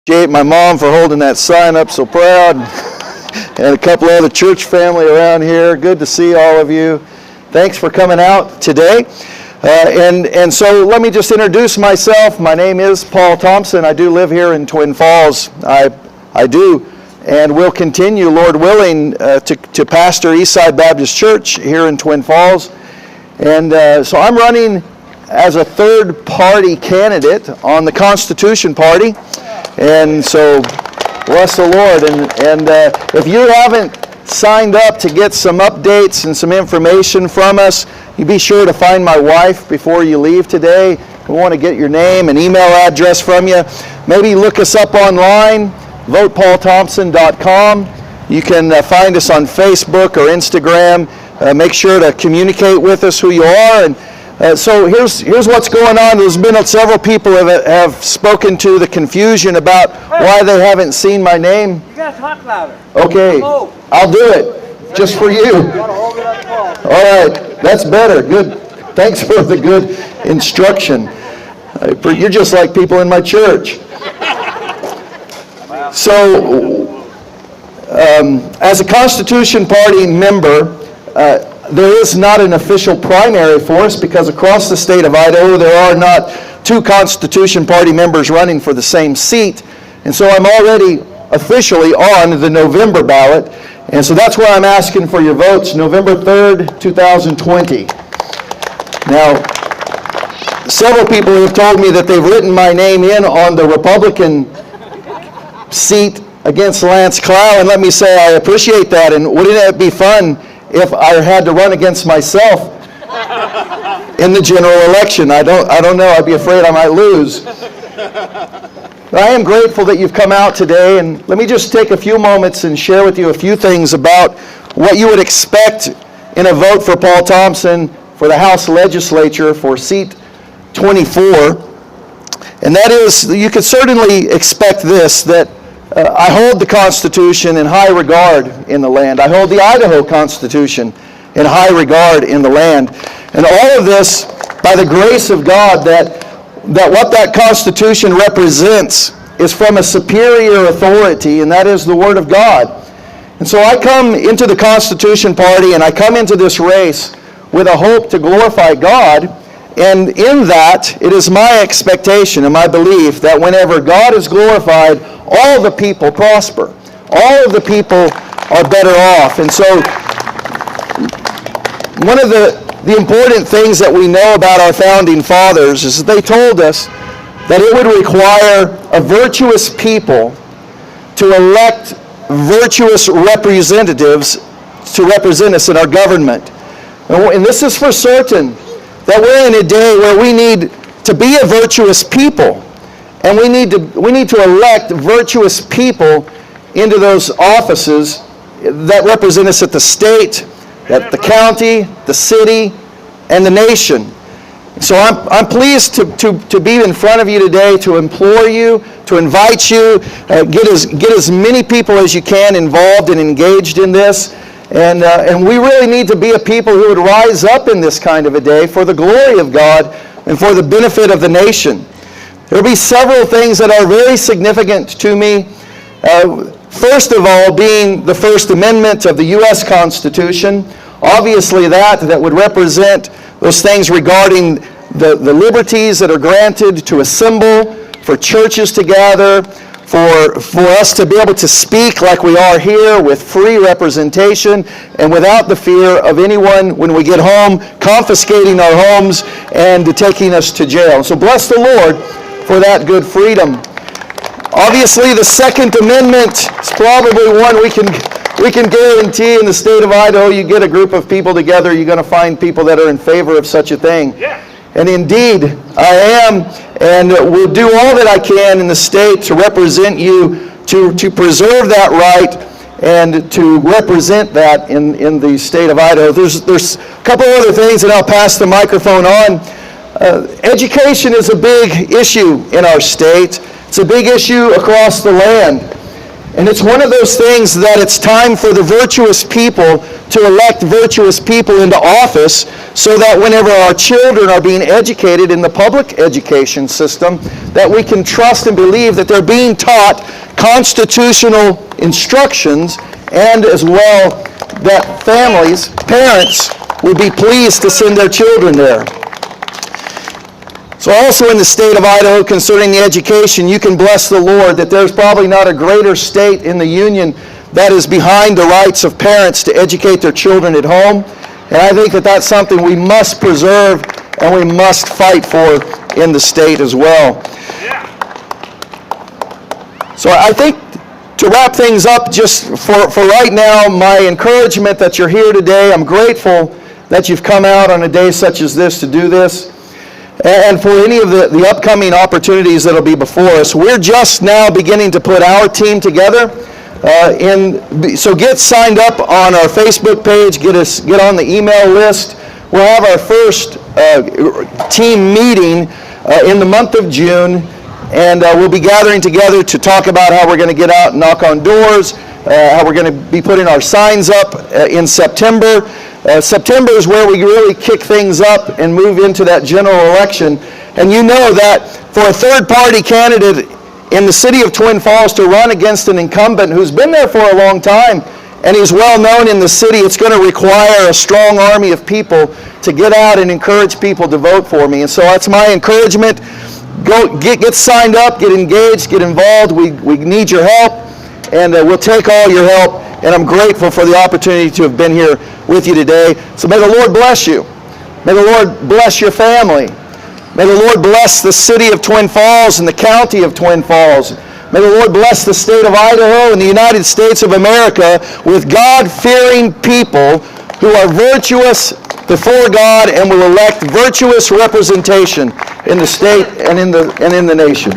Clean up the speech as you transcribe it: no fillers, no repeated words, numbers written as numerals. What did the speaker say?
appreciate my mom for holding that sign up so proud, and a couple other church family around here. Good to see all of you. Thanks for coming out today. And so let me just introduce myself. My name is Paul Thompson. I do live here in Twin Falls. I do and will continue, Lord willing, to pastor Eastside Baptist Church here in Twin Falls. And so I'm running as a third-party candidate on the Constitution Party. And so bless the Lord. And if you haven't signed up to get some updates and some information from us, you be sure to find my wife before you leave today. We want to get your name and email address from you. Maybe look us up online, votepaulthompson.com. You can find us on Facebook or Instagram. Make sure to communicate with us who you are. And so here's what's going on. There's been several people have spoken to the confusion about why they haven't seen my name. You got to talk louder. Okay, I'll do it just for you. All right, that's better. Good. Thanks for the good instruction. You're just like people in my church. So, as a Constitution Party member, there is not an official primary for us because across the state of Idaho there are not two Constitution Party members running for the same seat. And so I'm already officially on the November ballot. And so that's where I'm asking for your votes, November 3rd, 2020. Now, several people have told me that they've written my name in on the Republican seat against Lance Clow, and let me say I appreciate that. And wouldn't it be fun if I had to run against myself in the general election? I don't know. I'd be afraid I might lose. But I am grateful that you've come out today, and let me just take a few moments and share with you a few things about what you would expect in a vote for Paul Thompson for the House Legislature for seat 24. And that is, you could certainly expect this, that I hold the Constitution in high regard in the land. I hold the Idaho Constitution in high regard in the land. And all of this by the grace of God, that what that Constitution represents is from a superior authority, and that is the Word of God. And so I come into the Constitution Party, and I come into this race with a hope to glorify God. And in that, it is my expectation and my belief that whenever God is glorified, all the people prosper. All of the people are better off. And so one of the important things that we know about our founding fathers is that they told us that it would require a virtuous people to elect virtuous representatives to represent us in our government. And this is for certain, that we're in a day where we need to be a virtuous people, and we need to elect virtuous people into those offices that represent us at the state, at the county, the city, and the nation. So I'm pleased to be in front of you today to implore you, to invite you, get as many people as you can involved and engaged in this. And we really need to be a people who would rise up in this kind of a day for the glory of God and for the benefit of the nation. There will be several things that are very significant to me. First of all, being the First Amendment of the U.S. Constitution. Obviously that would represent those things regarding the liberties that are granted to assemble, for churches to gather, for us to be able to speak like we are here with free representation and without the fear of anyone when we get home confiscating our homes and taking us to jail. So bless the Lord for that good freedom. Obviously, the Second Amendment is probably one we can guarantee in the state of Idaho. You get a group of people together, you're going to find people that are in favor of such a thing. Yeah. And indeed, I am, and will do all that I can in the state to represent you, to preserve that right, and to represent that in the state of Idaho. There's a couple other things, and I'll pass the microphone on. Education is a big issue in our state. It's a big issue across the land. And it's one of those things that it's time for the virtuous people to elect virtuous people into office so that whenever our children are being educated in the public education system, that we can trust and believe that they're being taught constitutional instructions, and as well that families, parents, would be pleased to send their children there. So also in the state of Idaho, concerning the education, you can bless the Lord that there's probably not a greater state in the union that is behind the rights of parents to educate their children at home. And I think that that's something we must preserve and we must fight for in the state as well. So I think to wrap things up just for right now, my encouragement that you're here today, I'm grateful that you've come out on a day such as this to do this. And for any of the upcoming opportunities that will be before us, we're just now beginning to put our team together. So get signed up on our Facebook page, get on the email list. We'll have our first team meeting in the month of June, and we'll be gathering together to talk about how we're going to get out and knock on doors, how we're going to be putting our signs up in September. September is where we really kick things up and move into that general election. And you know that for a third-party candidate in the city of Twin Falls to run against an incumbent who's been there for a long time and he's well known in the city, it's going to require a strong army of people to get out and encourage people to vote for me. And so that's my encouragement. Go get signed up, get engaged, get involved. We need your help, and we'll take all your help. And I'm grateful for the opportunity to have been here with you today. So may the Lord bless you. May the Lord bless your family. May the Lord bless the city of Twin Falls and the county of Twin Falls. May the Lord bless the state of Idaho and the United States of America with God-fearing people who are virtuous before God and will elect virtuous representation in the state and in the nation.